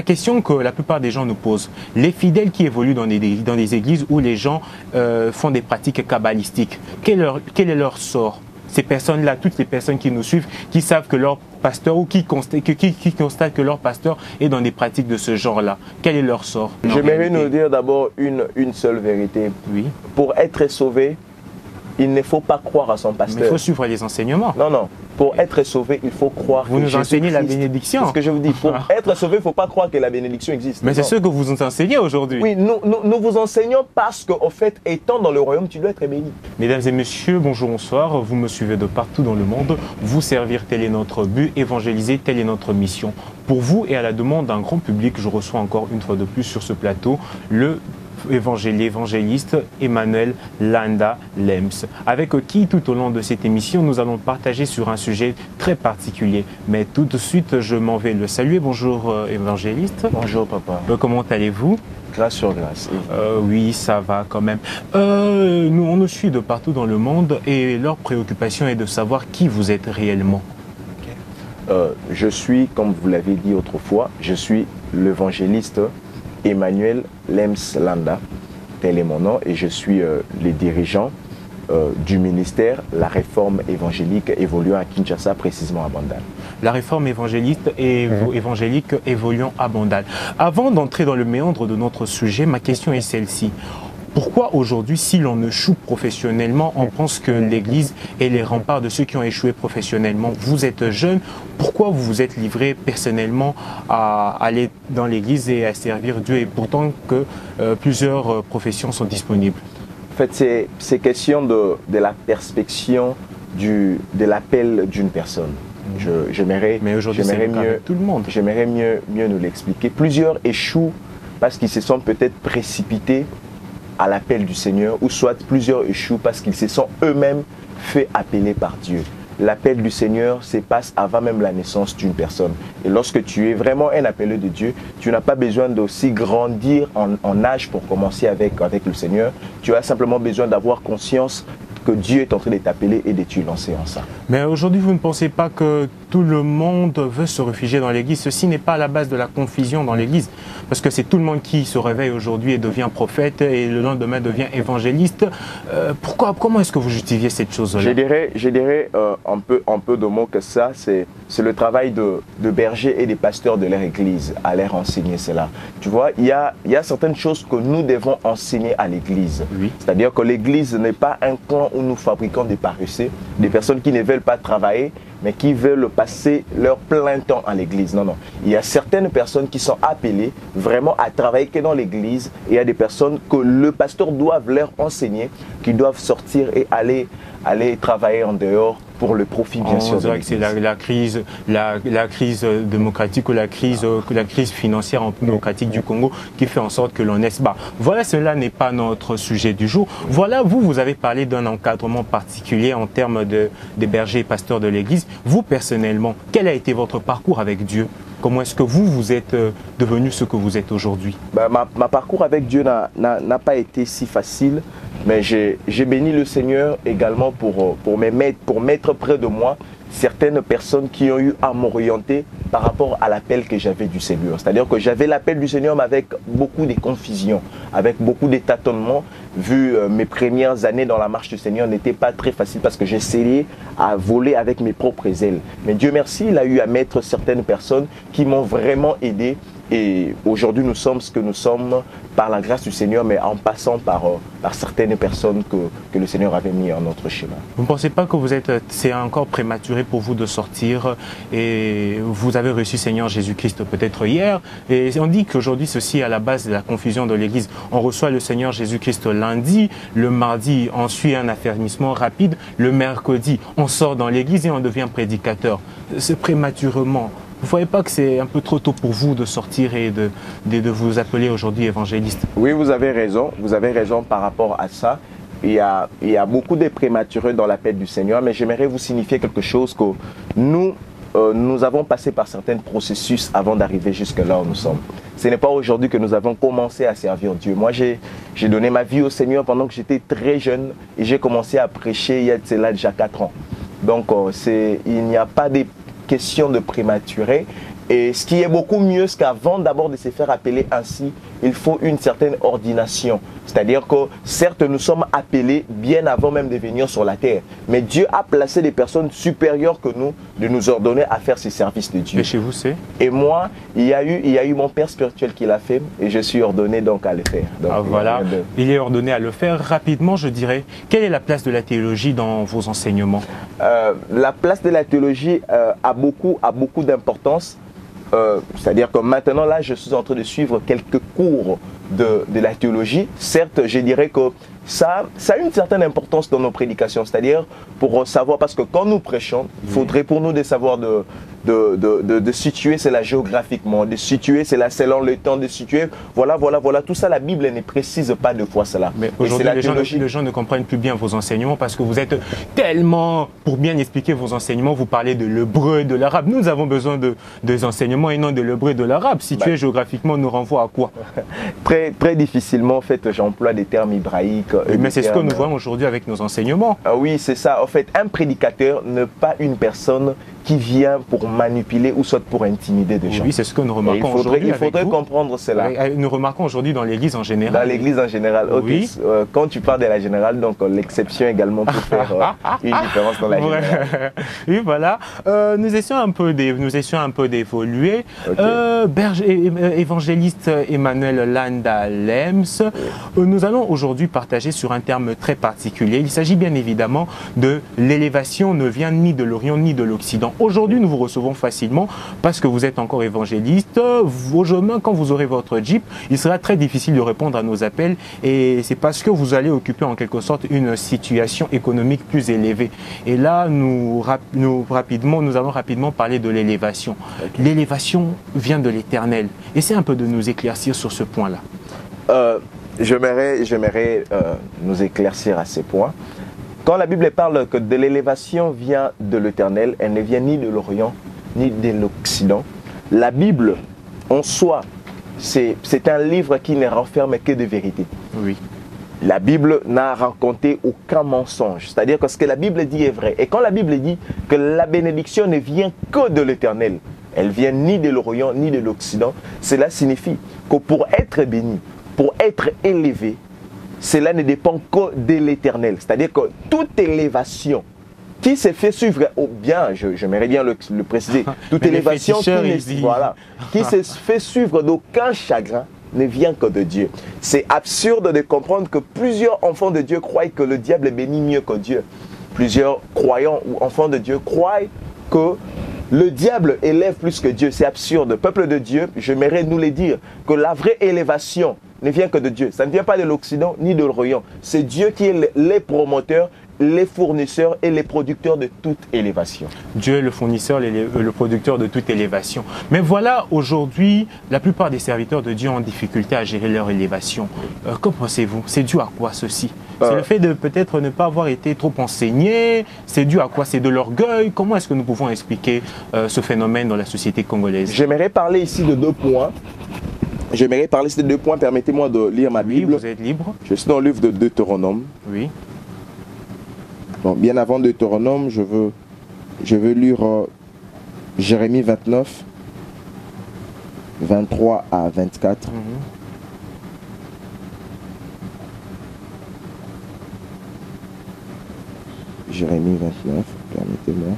question que la plupart des gens nous posent, les fidèles qui évoluent dans des églises où les gens font des pratiques kabbalistiques, quel est leur sort? Ces personnes-là, toutes les personnes qui nous suivent, qui savent que leur pasteur ou qui constatent que leur pasteur est dans des pratiques de ce genre-là, quel est leur sort? J'aimerais nous dire d'abord une seule vérité. Oui. Pour être sauvé, il ne faut pas croire à son pasteur. Mais il faut suivre les enseignements. Non, non. Pour être sauvé, il faut croire vous nous enseignez la bénédiction. C'est ce que je vous dis. Pour être sauvé, il ne faut pas croire que la bénédiction existe. Mais c'est ce que vous nous enseignez aujourd'hui. Oui, nous vous enseignons parce qu'en fait, étant dans le royaume, tu dois être béni. Mesdames et messieurs, bonjour, bonsoir. Vous me suivez de partout dans le monde. Vous servir, tel est notre but. Évangéliser, telle est notre mission. Pour vous et à la demande d'un grand public, je reçois encore une fois de plus sur ce plateau l'évangéliste Emmanuel Landa Lems, avec qui tout au long de cette émission nous allons partager sur un sujet très particulier. Mais tout de suite, je m'en vais le saluer. Bonjour évangéliste. Bonjour papa. Comment allez-vous? Grâce sur grâce. Oui, ça va quand même. On nous suit de partout dans le monde et leur préoccupation est de savoir qui vous êtes réellement. Je suis, comme vous l'avez dit autrefois, je suis l'évangéliste Emmanuel Lems Landa, tel est mon nom, et je suis le dirigeant du ministère La Réforme Évangélique évoluant à Kinshasa, précisément à Bandal. La Réforme évangélique évoluant à Bandal. Avant d'entrer dans le méandre de notre sujet, ma question est celle-ci. Pourquoi aujourd'hui, si l'on échoue professionnellement, on pense que l'Église est les remparts de ceux qui ont échoué professionnellement? Vous êtes jeune, pourquoi vous vous êtes livré personnellement à aller dans l'Église et à servir Dieu, et pourtant que plusieurs professions sont disponibles? En fait, c'est question de la perspection de l'appel d'une personne. J'aimerais mieux nous l'expliquer. Plusieurs échouent parce qu'ils se sont peut-être précipités à l'appel du Seigneur, ou soit plusieurs échouent parce qu'ils se sont eux-mêmes fait appeler par Dieu. L'appel du Seigneur se passe avant même la naissance d'une personne. Et lorsque tu es vraiment un appelé de Dieu, tu n'as pas besoin d'aussi grandir en âge pour commencer avec le Seigneur. Tu as simplement besoin d'avoir conscience que Dieu est en train de t'appeler et de te lancer en ça. Mais aujourd'hui, vous ne pensez pas que tout le monde veut se réfugier dans l'Église? Ceci n'est pas à la base de la confusion dans l'Église, parce que c'est tout le monde qui se réveille aujourd'hui et devient prophète et le lendemain devient évangéliste. Comment est-ce que vous justifiez cette chose-là? Je dirais un peu de mots que ça, c'est le travail de bergers et des pasteurs de leur Église à leur enseigner cela. Tu vois, il y a certaines choses que nous devons enseigner à l'Église. Oui. C'est-à-dire que l'Église n'est pas un camp où nous fabriquons des paresseux, des personnes qui ne veulent pas travailler, mais qui veulent passer leur plein temps à l'église. Non, non. Il y a certaines personnes qui sont appelées vraiment à travailler que dans l'église, et il y a des personnes que le pasteur doit leur enseigner, qui doivent sortir et aller travailler en dehors pour le profit, bien sûr. On dirait que c'est la crise démocratique ou la crise financière démocratique du Congo qui fait en sorte que l'on est bas. Voilà, cela n'est pas notre sujet du jour. Voilà, vous avez parlé d'un encadrement particulier en termes des bergers et pasteurs de l'Église. Vous, personnellement, quel a été votre parcours avec Dieu? Comment est-ce que vous êtes devenu ce que vous êtes aujourd'hui? Ma parcours avec Dieu n'a pas été si facile, mais j'ai béni le Seigneur également pour mettre près de moi certaines personnes qui ont eu à m'orienter par rapport à l'appel que j'avais du Seigneur. C'est-à-dire que j'avais l'appel du Seigneur, mais avec beaucoup de confusion, avec beaucoup de tâtonnements, vu mes premières années dans la marche du Seigneur n'était pas très facile parce que j'essayais à voler avec mes propres ailes. Mais Dieu merci, il a eu à mettre certaines personnes qui m'ont vraiment aidé. Et aujourd'hui, nous sommes ce que nous sommes par la grâce du Seigneur, mais en passant par certaines personnes que le Seigneur avait mis en notre chemin. Vous ne pensez pas que c'est encore prématuré pour vous de sortir et vous avez reçu Seigneur Jésus-Christ peut-être hier, et on dit qu'aujourd'hui ceci est à la base de la confusion de l'Église. On reçoit le Seigneur Jésus-Christ lundi, le mardi on suit un affermissement rapide, le mercredi on sort dans l'Église et on devient prédicateur. C'est prématurément. Vous ne voyez pas que c'est un peu trop tôt pour vous de sortir et de vous appeler aujourd'hui évangéliste? Oui, vous avez raison par rapport à ça. Il y a beaucoup de prématurés dans l'appel du Seigneur, mais j'aimerais vous signifier quelque chose que nous avons passé par certains processus avant d'arriver jusque là où nous sommes. Ce n'est pas aujourd'hui que nous avons commencé à servir Dieu. Moi, j'ai donné ma vie au Seigneur pendant que j'étais très jeune et j'ai commencé à prêcher il y a de cela déjà 4 ans. Donc, il n'y a pas de question de prématuré, Et ce qui est beaucoup mieux, c'est qu'avant d'abord de se faire appeler ainsi, il faut une certaine ordination. C'est-à-dire que certes, nous sommes appelés bien avant même de venir sur la terre. Mais Dieu a placé des personnes supérieures que nous, de nous ordonner à faire ces services de Dieu. Et chez vous, c'est? Et moi, il y a eu mon père spirituel qui l'a fait et je suis ordonné donc à le faire. Donc, voilà, il est ordonné à le faire. Rapidement, je dirais, quelle est la place de la théologie dans vos enseignements? La place de la théologie a beaucoup d'importance. C'est-à-dire que maintenant, là, je suis en train de suivre quelques cours de la théologie. Certes, je dirais que ça a une certaine importance dans nos prédications. C'est-à-dire pour savoir, parce que quand nous prêchons, il faudrait pour nous de savoir de situer cela géographiquement, de situer cela selon le temps, de situer, voilà. Tout ça, la Bible ne précise pas deux fois cela. Mais aujourd'hui, les gens ne comprennent plus bien vos enseignements parce que vous êtes tellement, pour bien expliquer vos enseignements, vous parlez de l'hébreu et de l'arabe. Nous avons besoin des enseignements et non de l'hébreu et de l'arabe. Situer géographiquement nous renvoie à quoi? Très difficilement, en fait, j'emploie des termes hébraïques. Mais c'est ce que nous voyons aujourd'hui avec nos enseignements. Oui, c'est ça. En fait, un prédicateur n'est pas une personne qui vient pour manipuler ou soit pour intimider des gens. Oui, c'est ce que nous remarquons aujourd'hui. Il faudrait comprendre cela. Nous remarquons aujourd'hui dans l'Église en général. Dans l'Église en général, ok. Oui. Quand tu parles de la générale, donc l'exception également peut faire une différence dans la générale. Oui, voilà. Nous essayons un peu d'évoluer. Okay. Évangéliste Emmanuel Landa Lems, nous allons aujourd'hui partager sur un terme très particulier. Il s'agit bien évidemment de l'élévation ne vient ni de l'Orient ni de l'Occident. Aujourd'hui, nous vous recevons facilement parce que vous êtes encore évangéliste. Aujourd'hui, quand vous aurez votre Jeep, il sera très difficile de répondre à nos appels et c'est parce que vous allez occuper en quelque sorte une situation économique plus élevée. Et là, nous allons rapidement parler de l'élévation. Okay. L'élévation vient de l'Éternel. Essayez un peu de nous éclaircir sur ce point-là. J'aimerais nous éclaircir à ces points. Quand la Bible parle que de l'élévation vient de l'Éternel, elle ne vient ni de l'Orient, ni de l'Occident. La Bible, en soi, c'est un livre qui ne renferme que de vérité. Oui. La Bible n'a raconté aucun mensonge. C'est-à-dire que ce que la Bible dit est vrai. Et quand la Bible dit que la bénédiction ne vient que de l'Éternel, elle vient ni de l'Orient, ni de l'Occident, cela signifie que pour être béni, pour être élevé, cela ne dépend que de l'Éternel. C'est-à-dire que toute élévation qui se fait suivre, j'aimerais bien le préciser, toute élévation qui se fait suivre d'aucun chagrin ne vient que de Dieu. C'est absurde de comprendre que plusieurs enfants de Dieu croient que le diable est béni mieux que Dieu. Plusieurs croyants ou enfants de Dieu croient que le diable élève plus que Dieu. C'est absurde. Peuple de Dieu, j'aimerais nous le dire, que la vraie élévation ne vient que de Dieu. Ça ne vient pas de l'Occident ni de l'Orient. C'est Dieu qui est les promoteurs, les fournisseurs et les producteurs de toute élévation. Dieu est le fournisseur et le producteur de toute élévation. Mais voilà, aujourd'hui, la plupart des serviteurs de Dieu ont difficulté à gérer leur élévation. Qu'en pensez-vous? C'est dû à quoi ceci? C'est le fait de peut-être ne pas avoir été trop enseigné? C'est dû à quoi? C'est de l'orgueil? Comment est-ce que nous pouvons expliquer ce phénomène dans la société congolaise? J'aimerais parler ici de deux points. Permettez-moi de lire ma Bible. Oui, vous êtes libre. Je suis dans le livre de Deutéronome. Oui. Bon, bien avant Deutéronome, je veux lire Jérémie 29, 23 à 24. Jérémie 29, permettez-moi.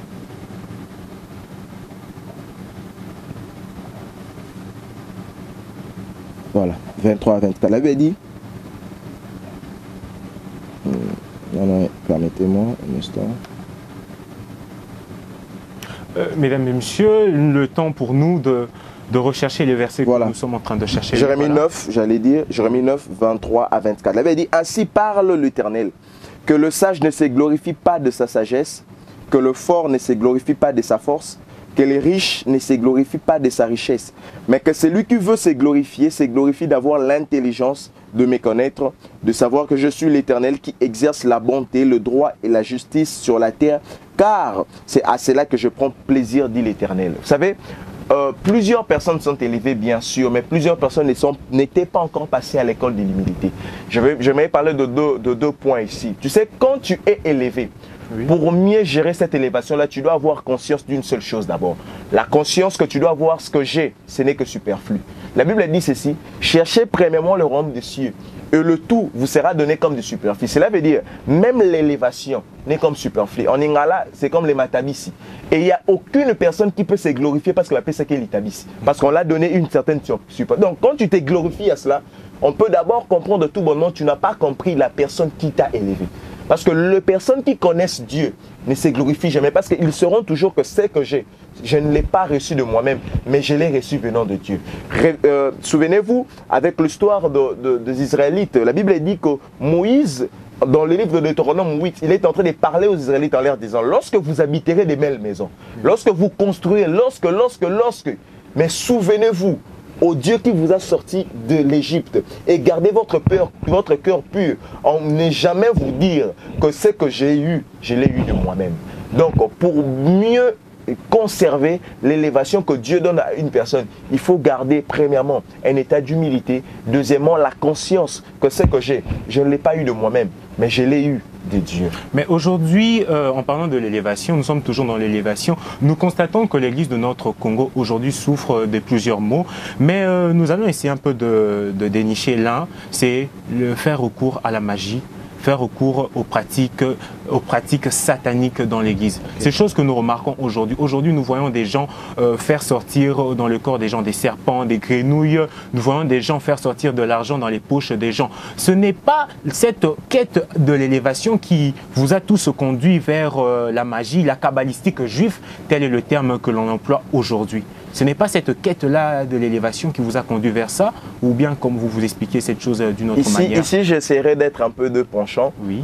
Voilà, 23 à 24. Elle avait dit, permettez-moi un instant. Mesdames et messieurs, le temps pour nous de rechercher les versets que nous sommes en train de chercher. Jérémie 9, j'allais dire, Jérémie 9, 23 à 24. Elle avait dit, ainsi parle l'Éternel, que le sage ne se glorifie pas de sa sagesse, que le fort ne se glorifie pas de sa force, que les riches ne se glorifient pas de sa richesse, mais que celui qui veut se glorifie d'avoir l'intelligence de me connaître, de savoir que je suis l'Éternel qui exerce la bonté, le droit et la justice sur la terre, car c'est à cela que je prends plaisir, dit l'Éternel. Vous savez, plusieurs personnes sont élevées, bien sûr, mais plusieurs personnes n'étaient pas encore passées à l'école de l'humilité. Je vais parler de deux points ici. Tu sais, quand tu es élevé, Oui. Pour mieux gérer cette élévation-là, tu dois avoir conscience d'une seule chose d'abord. La conscience que tu dois avoir, ce que j'ai, ce n'est que superflu. La Bible dit ceci, cherchez premièrement le royaume des cieux et le tout vous sera donné comme du superflu. Cela veut dire, même l'élévation n'est comme superflu. En Ingala, c'est comme les matabisi. Et il n'y a aucune personne qui peut se glorifier parce qu'elle appelle ça qu'elle itabisi. Parce qu'on l'a donné une certaine superflu. Donc quand tu te glorifies à cela, on peut d'abord comprendre de tout bonnement, tu n'as pas compris la personne qui t'a élevé. Parce que les personnes qui connaissent Dieu ne se glorifient jamais parce qu'ils sauront toujours que ce que j'ai, je ne l'ai pas reçu de moi-même, mais je l'ai reçu venant de Dieu. Souvenez-vous, avec l'histoire des Israélites, la Bible dit que Moïse, dans le livre de Deutéronome 8, il est en train de parler aux Israélites en leur disant, lorsque vous habiterez des belles maisons, lorsque vous construirez, lorsque, mais souvenez-vous, au Dieu qui vous a sorti de l'Égypte et gardez votre cœur pur. On n'est jamais vous dire que ce que j'ai eu, je l'ai eu de moi-même. Donc, pour mieux conserver l'élévation que Dieu donne à une personne, il faut garder premièrement un état d'humilité, deuxièmement la conscience que ce que j'ai, je ne l'ai pas eu de moi-même, mais je l'ai eu de Dieu. Mais aujourd'hui, en parlant de l'élévation, nous sommes toujours dans l'élévation. Nous constatons que l'Église de notre Congo aujourd'hui souffre de plusieurs maux, mais nous allons essayer un peu de dénicher l'un, c'est le faire recours à la magie, faire recours aux pratiques sataniques dans l'Église. C'est chose que nous remarquons aujourd'hui. Aujourd'hui, nous voyons des gens faire sortir dans le corps des gens des serpents, des grenouilles. Nous voyons des gens faire sortir de l'argent dans les poches des gens. Ce n'est pas cette quête de l'élévation qui vous a tous conduit vers la magie, la kabbalistique juive, tel est le terme que l'on emploie aujourd'hui. Ce n'est pas cette quête-là de l'élévation qui vous a conduit vers ça, ou bien comme vous vous expliquez cette chose d'une autre manière? Ici, j'essaierai d'être un peu de penchant. Oui.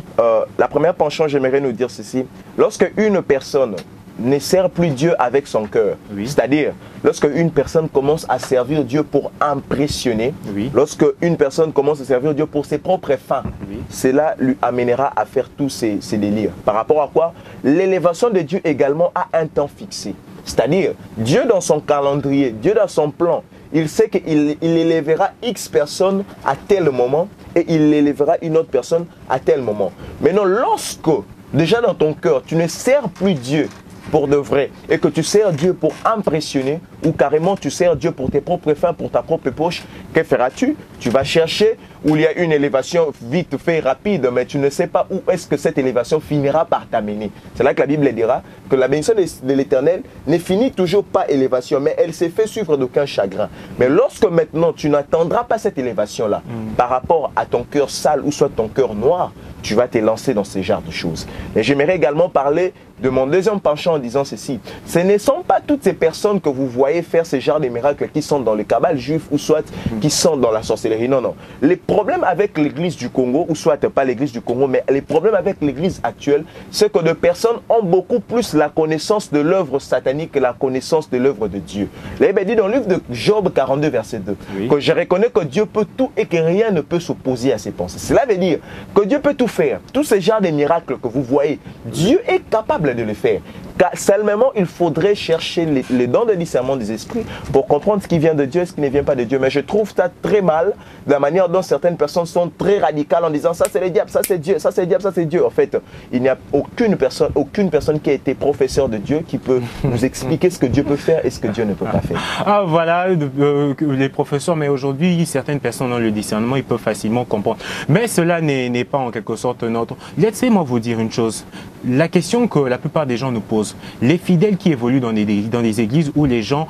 La première penchant, j'aimerais nous dire ceci. Lorsque une personne ne sert plus Dieu avec son cœur, oui, c'est-à-dire lorsque une personne commence à servir Dieu pour impressionner, oui, lorsque une personne commence à servir Dieu pour ses propres fins, oui, cela lui amènera à faire tous ces délires. Par rapport à quoi? L'élévation de Dieu également a un temps fixé. C'est-à-dire, Dieu dans son calendrier, Dieu dans son plan, il sait qu'il élèvera X personnes à tel moment et il élèvera une autre personne à tel moment. Maintenant, lorsque, déjà dans ton cœur, tu ne sers plus Dieu pour de vrai et que tu sers Dieu pour impressionner ou carrément tu sers Dieu pour tes propres fins, pour ta propre poche, que feras-tu? Tu vas chercher où il y a une élévation vite fait, rapide, mais tu ne sais pas où est-ce que cette élévation finira par t'amener. C'est là que la Bible dira que la bénédiction de l'Éternel ne finit toujours pas élévation, mais elle s'est fait suivre d'aucun chagrin. Mais lorsque maintenant tu n'attendras pas cette élévation-là par rapport à ton cœur sale ou soit ton cœur noir, tu vas te lancer dans ce genre de choses. Et j'aimerais également parler de mon deuxième penchant en disant ceci. Ce ne sont pas toutes ces personnes que vous voyez faire ce genre de miracles qui sont dans le cabal juif ou soit qui sont dans la sorcellerie. Non, non. Les problèmes avec l'église du Congo, ou soit pas l'église du Congo, mais les problèmes avec l'église actuelle, c'est que des personnes ont beaucoup plus la connaissance de l'œuvre satanique que la connaissance de l'œuvre de Dieu. La Bible dit dans le livre de Job 42, verset 2, oui, que je reconnais que Dieu peut tout et que rien ne peut s'opposer à ses pensées. Cela veut dire que Dieu peut tout faire. Tous ces genres de miracles que vous voyez, Dieu est capable de le faire. Car seulement, il faudrait chercher les dons de discernement des esprits pour comprendre ce qui vient de Dieu et ce qui ne vient pas de Dieu. Mais je trouve ça très mal, de la manière dont certaines personnes sont très radicales en disant ça c'est le diable, ça c'est Dieu, ça c'est le diable, ça c'est Dieu. En fait, il n'y a aucune personne qui a été professeur de Dieu qui peut nous expliquer ce que Dieu peut faire et ce que Dieu ne peut pas faire. Ah voilà, les professeurs, mais aujourd'hui, certaines personnes ont le discernement, ils peuvent facilement comprendre. Mais cela n'est pas en quelque sorte notre... Laissez-moi vous dire une chose. La question que la plupart des gens nous posent, les fidèles qui évoluent dans des églises où les gens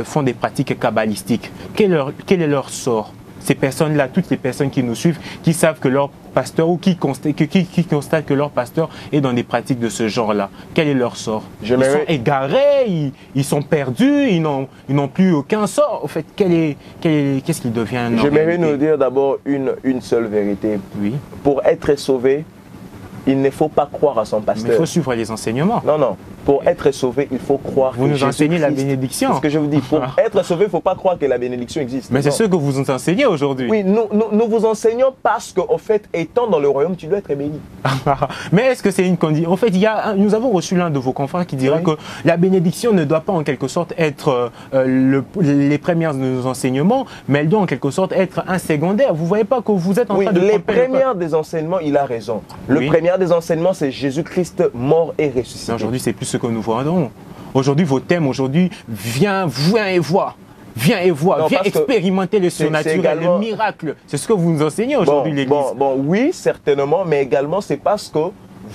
font des pratiques kabbalistiques, quel est leur sort? Ces personnes-là, toutes les personnes qui nous suivent, qui savent que leur pasteur ou qui constatent que leur pasteur est dans des pratiques de ce genre-là, quel est leur sort? Ils sont égarés, ils sont perdus, ils n'ont plus aucun sort. En fait, qu'est-ce qu'il devient? J'aimerais nous dire d'abord une seule vérité. Oui. Pour être sauvé, il ne faut pas croire à son pasteur. Mais il faut suivre les enseignements. Non, non. Pour être sauvé, il faut croire vous que nous enseignez la Jésus-Christ- bénédiction. C'est ce que je vous dis. Pour être sauvé, il ne faut pas croire que la bénédiction existe. Mais c'est Non. ce que vous nous enseignez aujourd'hui. Oui, nous vous enseignons parce qu'en fait, étant dans le royaume, tu dois être béni. Mais est-ce que c'est une condition? En fait, nous avons reçu l'un de vos confrères qui dirait Oui. que la bénédiction ne doit pas en quelque sorte être les premières de nos enseignements, mais elle doit en quelque sorte être un secondaire. Vous ne voyez pas que vous êtes en Oui, train de les tromper le peuple. premières des enseignements, il a raison. Le Oui. premier des enseignements, c'est Jésus-Christ mort et ressuscité. Mais aujourd'hui, c'est plus ce que nous voyons. Aujourd'hui, vos thèmes, aujourd'hui, viens et vois. Viens et vois, Non, viens parce que expérimenter le surnaturel, également- le miracle. C'est ce que vous nous enseignez aujourd'hui, l'Église. Oui, certainement, mais également, c'est parce que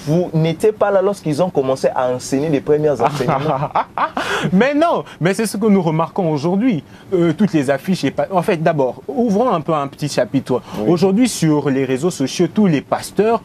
vous n'étiez pas là lorsqu'ils ont commencé à enseigner les premiers enseignements. Mais non, mais c'est ce que nous remarquons aujourd'hui. Toutes les affiches, en fait, d'abord, ouvrons un peu un petit chapitre. Oui. Aujourd'hui, sur les réseaux sociaux, tous les pasteurs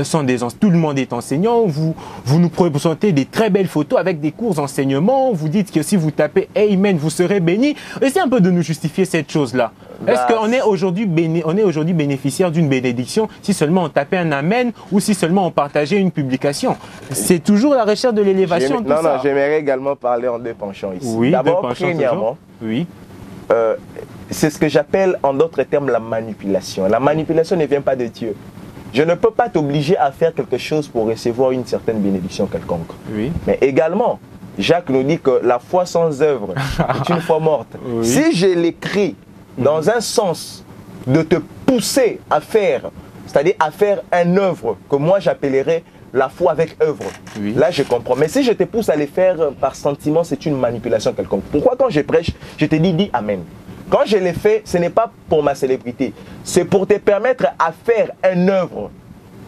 sont tout le monde est enseignant. Vous nous présentez des très belles photos avec des courts enseignements. Vous dites que si vous tapez Amen, vous serez béni. Essayez un peu de nous justifier cette chose-là. Est-ce qu'on est aujourd'hui bénéficiaire d'une bénédiction si seulement on tapait un Amen ou si seulement on partageait une publication? C'est toujours la recherche de l'élévation. Non, j'aimerais également parler en deux penchants ici. Oui, d'abord, deux penchants premièrement, oui. c'est ce que j'appelle en d'autres termes la manipulation. La manipulation ne vient pas de Dieu. Je ne peux pas t'obliger à faire quelque chose pour recevoir une certaine bénédiction quelconque. Oui. Mais également, Jacques nous dit que la foi sans œuvre est une foi morte. Oui. Si je l'écris dans un sens de te pousser à faire, c'est-à-dire à faire une œuvre que moi j'appellerais la foi avec œuvre, Oui. là je comprends. Mais si je te pousse à les faire par sentiment, c'est une manipulation quelconque. Pourquoi quand je prêche, je te dis Amen. Quand je l'ai fait, ce n'est pas pour ma célébrité, c'est pour te permettre à faire une œuvre,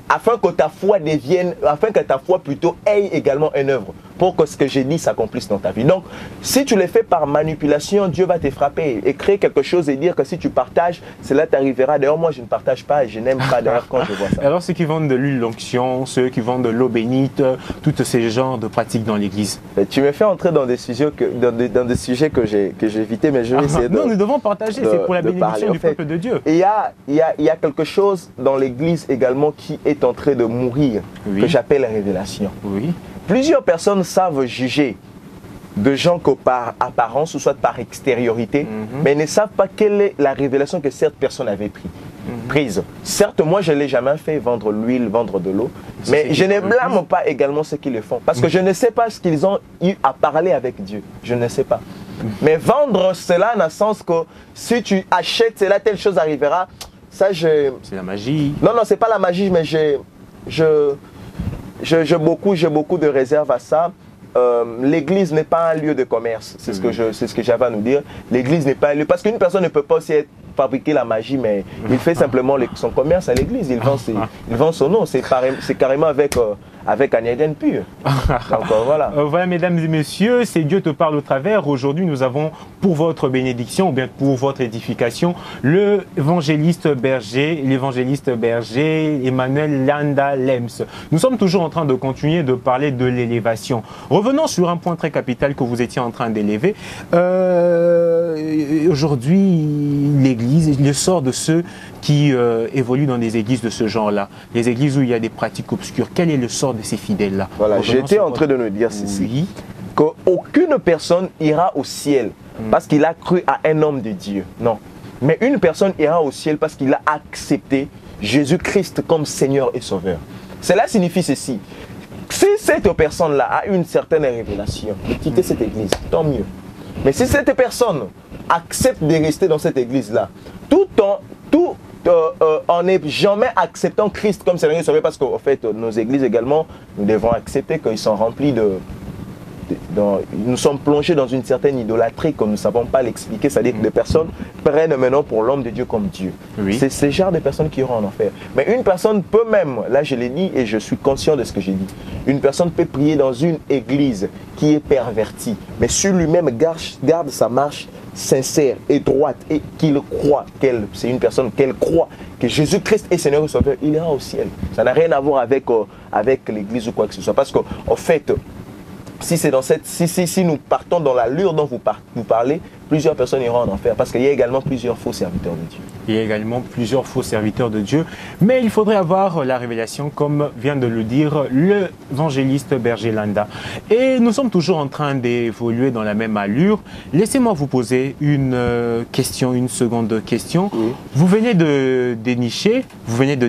afin que ta foi devienne, afin que ta foi plutôt ait également une œuvre, pour que ce que j'ai dit s'accomplisse dans ta vie. Donc, si tu le fais par manipulation, Dieu va te frapper et créer quelque chose et dire que si tu partages, cela t'arrivera. D'ailleurs, moi, je ne partage pas et je n'aime pas d'ailleurs quand je vois ça. Alors, ceux qui vendent de l'huile d'onction, ceux qui vendent de l'eau bénite, tous ces genres de pratiques dans l'église. Tu me fais entrer dans des sujets dans des sujets que j'ai évités, mais je vais essayer de... Non, nous devons partager, c'est pour la bénédiction du peuple de Dieu. Et il y a quelque chose dans l'église également qui est en train de mourir, Oui. que j'appelle la révélation. Oui. Plusieurs personnes savent juger de gens que par apparence ou soit par extériorité, mais ne savent pas quelle est la révélation que cette personne avait prise. Certes, moi, je ne l'ai jamais fait, vendre l'huile, vendre de l'eau, mais je ne blâme pas également ceux qui le font, parce que je ne sais pas ce qu'ils ont eu à parler avec Dieu. Je ne sais pas. Mais vendre cela dans le sens que si tu achètes cela, telle chose arrivera, ça je... C'est la magie. Non, c'est pas la magie, mais j'ai beaucoup de réserves à ça. L'église n'est pas un lieu de commerce, c'est ce que j'avais à nous dire. L'église n'est pas un lieu, parce qu'une personne ne peut pas aussi fabriquer la magie, mais il fait simplement son commerce à l'église, il vend son nom, c'est carrément avec un Éden pur. Donc voilà. Voilà, mesdames et messieurs, c'est Dieu te parle au travers. Aujourd'hui, nous avons pour votre bénédiction, ou bien pour votre édification, l'évangéliste berger Emmanuel Landa Lems. Nous sommes toujours en train de continuer de parler de l'élévation. Revenons sur un point très capital que vous étiez en train d'élever. Aujourd'hui, l'Église, le sort de ceux qui évoluent dans des églises de ce genre-là, les églises où il y a des pratiques obscures, quel est le sort de ces fidèles-là? Voilà, j'étais en train de nous dire ceci, qu'aucune personne ira au ciel parce qu'il a cru à un homme de Dieu. Non. Mais une personne ira au ciel parce qu'il a accepté Jésus-Christ comme Seigneur et Sauveur. Cela signifie ceci. Si cette personne-là a une certaine révélation de quitter cette église, tant mieux. Mais si cette personne accepte de rester dans cette église-là, en n'est jamais acceptant Christ comme Seigneur et Sauveur, parce qu'en fait, nos églises également, nous devons accepter qu'ils sont remplis nous sommes plongés dans une certaine idolâtrie que nous ne savons pas l'expliquer, c'est-à-dire que des personnes prennent maintenant pour l'homme de Dieu comme Dieu. Oui. C'est ce genre de personnes qui iront en enfer. Mais une personne peut même, là je l'ai dit et je suis conscient de ce que j'ai dit, une personne peut prier dans une église qui est pervertie, mais sur lui-même garde sa marche sincère et droite et qu'il croit c'est une personne qu'elle croit que Jésus-Christ est Seigneur et Sauveur, il ira au ciel. Ça n'a rien à voir avec l'église ou quoi que ce soit, parce qu'en fait, si nous partons dans l'allure dont vous parlez, plusieurs personnes iront en enfer parce qu'il y a également plusieurs faux serviteurs de Dieu. Il y a également plusieurs faux serviteurs de Dieu, mais il faudrait avoir la révélation, comme vient de le dire l'évangéliste Berger Landa. Et nous sommes toujours en train d'évoluer dans la même allure. Laissez-moi vous poser une question, une seconde question. Oui. Vous venez de dénicher, vous venez de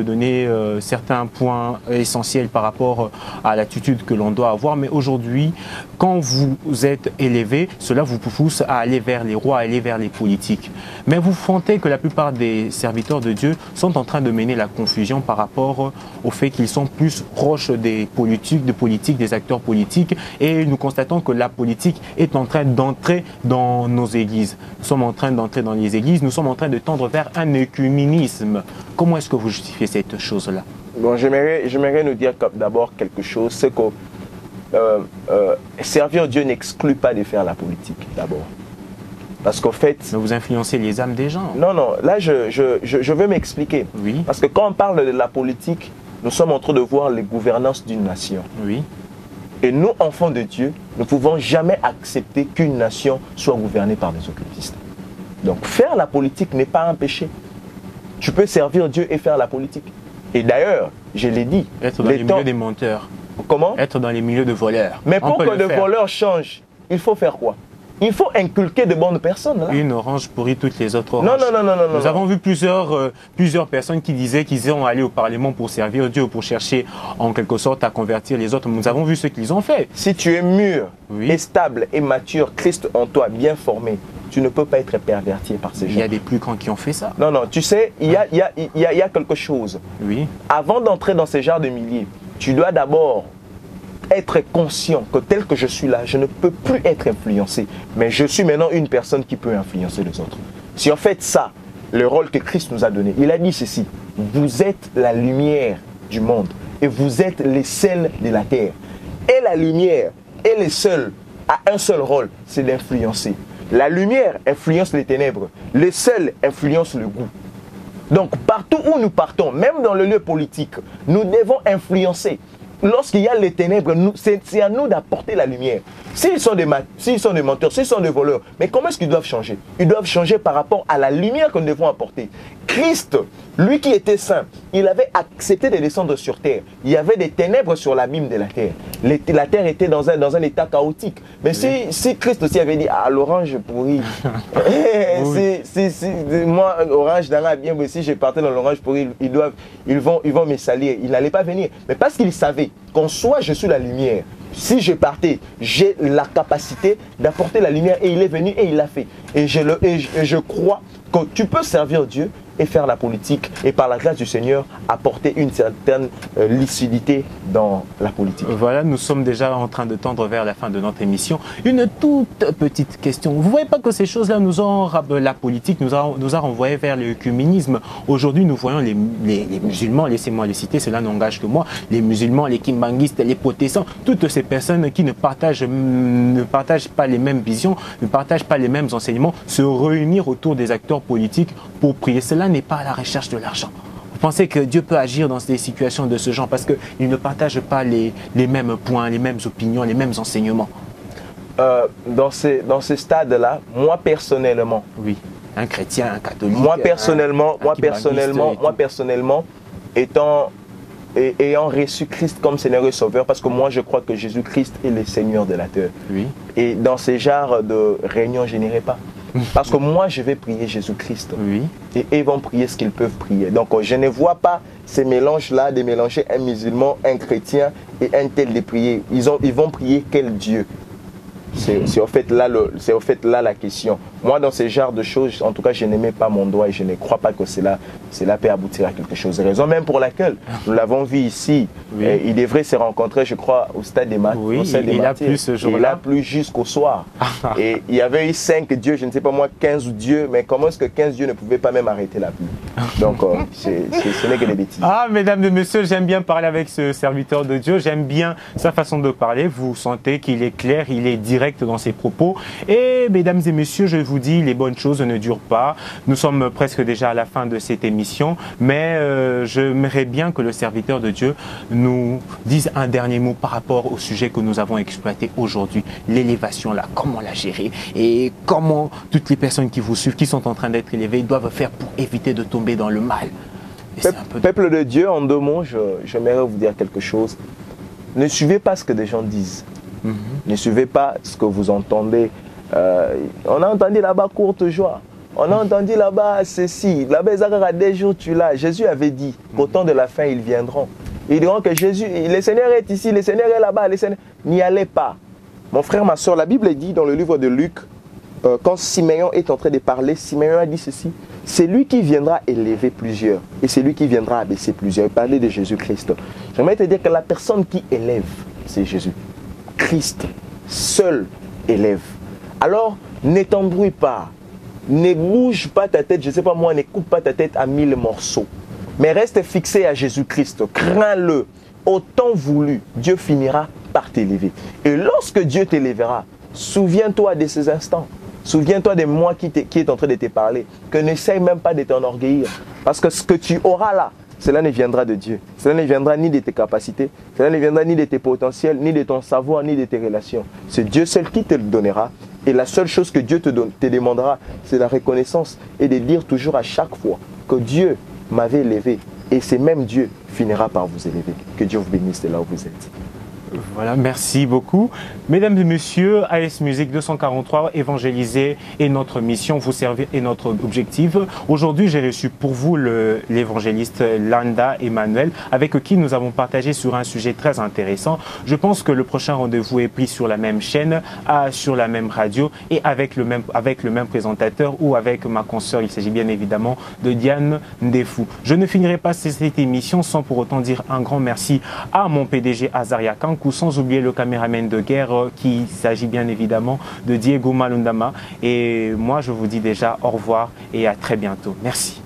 donner certains points essentiels par rapport à l'attitude que l'on doit avoir, mais aujourd'hui, quand vous êtes élevé, cela vous pousse à aller vers les rois, à aller vers les politiques. Mais vous sentez que la plupart des serviteurs de Dieu sont en train de mener la confusion par rapport au fait qu'ils sont plus proches des politiques, des acteurs politiques, et nous constatons que la politique est en train d'entrer dans nos églises. Nous sommes en train d'entrer dans les églises, nous sommes en train de tendre vers un œcuménisme. Comment est-ce que vous justifiez cette chose-là? Bon, j'aimerais nous dire d'abord quelque chose, c'est que servir Dieu n'exclut pas de faire la politique, d'abord. Parce qu'en fait... Mais vous influencez les âmes des gens. Non, non, là je veux m'expliquer. Oui. Parce que quand on parle de la politique, nous sommes en train de voir les gouvernances d'une nation. Oui. Et nous, enfants de Dieu, ne pouvons jamais accepter qu'une nation soit gouvernée par des occultistes. Donc faire la politique n'est pas un péché. Tu peux servir Dieu et faire la politique. Et d'ailleurs, je l'ai dit... Être dans les milieux des menteurs. Comment? Être dans les milieux de voleurs. Mais pour que le voleur change, il faut faire quoi? Il faut inculquer de bonnes personnes. Là. Une orange pourrit toutes les autres oranges. Non. Nous avons vu plusieurs personnes qui disaient qu'ils ont allé au Parlement pour servir Dieu, pour chercher en quelque sorte à convertir les autres. Nous avons vu ce qu'ils ont fait. Si tu es mûr, oui, et stable et mature, Christ en toi, bien formé, tu ne peux pas être perverti par ces gens. Il y a des plus grands qui ont fait ça. Non, tu sais, il y a quelque chose. Oui. Avant d'entrer dans ces genres de milliers, tu dois d'abord être conscient que tel que je suis là, je ne peux plus être influencé. Mais je suis maintenant une personne qui peut influencer les autres. Si on fait ça, le rôle que Christ nous a donné, il a dit ceci: vous êtes la lumière du monde et vous êtes les sels de la terre. Et la lumière et les sels a un seul rôle, c'est d'influencer. La lumière influence les ténèbres, les sels influencent le goût. Donc partout où nous partons, même dans le lieu politique, nous devons influencer. Lorsqu'il y a les ténèbres, c'est à nous d'apporter la lumière. S'ils sont des menteurs, s'ils sont des voleurs, mais comment est-ce qu'ils doivent changer? Ils doivent changer par rapport à la lumière que nous devons apporter. Christ, lui qui était saint, il avait accepté de descendre sur terre. Il y avait des ténèbres sur l'abîme de la terre. La terre était dans un état chaotique. Mais oui, si Christ aussi avait dit, ah, l'orange pourri, moi, orange dans la bien, si je partais dans l'orange pourri, ils vont me salir. Il n'allait pas venir. Mais parce qu'il savait qu'en soi, je suis la lumière. Si je partais, j'ai la capacité d'apporter la lumière, et il est venu et il l'a fait. Et je crois que tu peux servir Dieu et faire la politique, et par la grâce du Seigneur apporter une certaine lucidité dans la politique. Voilà, nous sommes déjà en train de tendre vers la fin de notre émission. Une toute petite question. Vous ne voyez pas que ces choses-là nous ont, la politique nous a renvoyé vers l'œcuménisme. Aujourd'hui, nous voyons les musulmans, laissez-moi les citer, cela n'engage que moi, les musulmans, les kimbanguistes, les protestants, toutes ces personnes qui ne partagent pas les mêmes visions, ne partagent pas les mêmes enseignements, se réunir autour des acteurs politiques pour prier. Cela n'est pas à la recherche de l'argent. Vous pensez que Dieu peut agir dans des situations de ce genre parce qu'ils ne partagent pas les mêmes points, les mêmes opinions, les mêmes enseignements? Dans ces stades-là, moi personnellement... Oui, un chrétien, un catholique... Moi personnellement, ayant reçu Christ comme Seigneur et Sauveur, parce que moi je crois que Jésus-Christ est le Seigneur de la terre. Oui. Et dans ces genres de réunions, je n'irai pas. Parce que moi, je vais prier Jésus-Christ. Oui. Et ils vont prier ce qu'ils peuvent prier. Donc, je ne vois pas ces mélanges-là de mélanger un musulman, un chrétien et un tel de prier. Ils vont prier quel Dieu? C'est en fait là la question. Moi, dans ce genre de choses, en tout cas, je n'aimais pas mon doigt et je ne crois pas que cela peut aboutir à quelque chose. Raison même pour laquelle nous l'avons vu ici. Oui. Il devrait se rencontrer, je crois, au stade des Martyrs. Oui, il a plu ce jour-là. Il a plu jusqu'au soir. Et il y avait eu 5 dieux, je ne sais pas moi, 15 dieux, mais comment est-ce que 15 dieux ne pouvaient pas même arrêter la pluie? Donc, ce n'est que des bêtises. Ah, mesdames et messieurs, j'aime bien parler avec ce serviteur de Dieu. J'aime bien sa façon de parler. Vous sentez qu'il est clair, il est direct dans ses propos. Et mesdames et messieurs, je vous vous dis, les bonnes choses ne durent pas. Nous sommes presque déjà à la fin de cette émission, mais j'aimerais bien que le serviteur de Dieu nous dise un dernier mot par rapport au sujet que nous avons exploité aujourd'hui, l'élévation là, comment la gérer et comment toutes les personnes qui vous suivent, qui sont en train d'être élevées, doivent faire pour éviter de tomber dans le mal. Peuple de Dieu, en 2 mots, j'aimerais vous dire quelque chose. Ne suivez pas ce que des gens disent. Ne suivez pas ce que vous entendez. On a entendu là-bas courte joie. On a entendu là-bas ceci. Là-bas, des jours tu l'as. Jésus avait dit qu'au temps de la fin, ils viendront. Ils diront que Jésus, le Seigneur est ici, le Seigneur est là-bas. N'y allez pas. Mon frère, ma soeur, la Bible dit dans le livre de Luc, quand Simeon est en train de parler, Simeon a dit ceci. C'est lui qui viendra élever plusieurs et c'est lui qui viendra abaisser plusieurs. Il parlait de Jésus-Christ. J'aimerais te dire que la personne qui élève, c'est Jésus. Christ seul élève. Alors, ne t'embrouille pas. Ne bouge pas ta tête, je ne sais pas moi, ne coupe pas ta tête à 1000 morceaux. Mais reste fixé à Jésus-Christ. Crains-le. Au temps voulu, Dieu finira par t'élever. Et lorsque Dieu t'élèvera, souviens-toi de ces instants. Souviens-toi de moi qui est en train de te parler. Que n'essaye même pas de t'enorgueillir. Parce que ce que tu auras là, cela ne viendra de Dieu. Cela ne viendra ni de tes capacités, cela ne viendra ni de tes potentiels, ni de ton savoir, ni de tes relations. C'est Dieu seul qui te le donnera. Et la seule chose que Dieu te demandera, c'est la reconnaissance et de dire toujours à chaque fois que Dieu m'avait élevé. Et c'est même Dieu finira par vous élever. Que Dieu vous bénisse de là où vous êtes. Voilà, merci beaucoup. Mesdames et messieurs, AS Musique 243, évangéliser est notre mission, vous servir est notre objectif. Aujourd'hui, j'ai reçu pour vous l'évangéliste Landa Emmanuel, avec qui nous avons partagé sur un sujet très intéressant. Je pense que le prochain rendez-vous est pris sur la même chaîne, sur la même radio et avec le même présentateur ou avec ma consoeur. Il s'agit bien évidemment de Diane Ndefou. Je ne finirai pas cette émission sans pour autant dire un grand merci à mon PDG Azaria Kankou, sans oublier le caméraman de guerre qui s'agit bien évidemment de Diego Malundama. Et moi, je vous dis déjà au revoir et à très bientôt. Merci.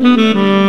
Mm-hmm.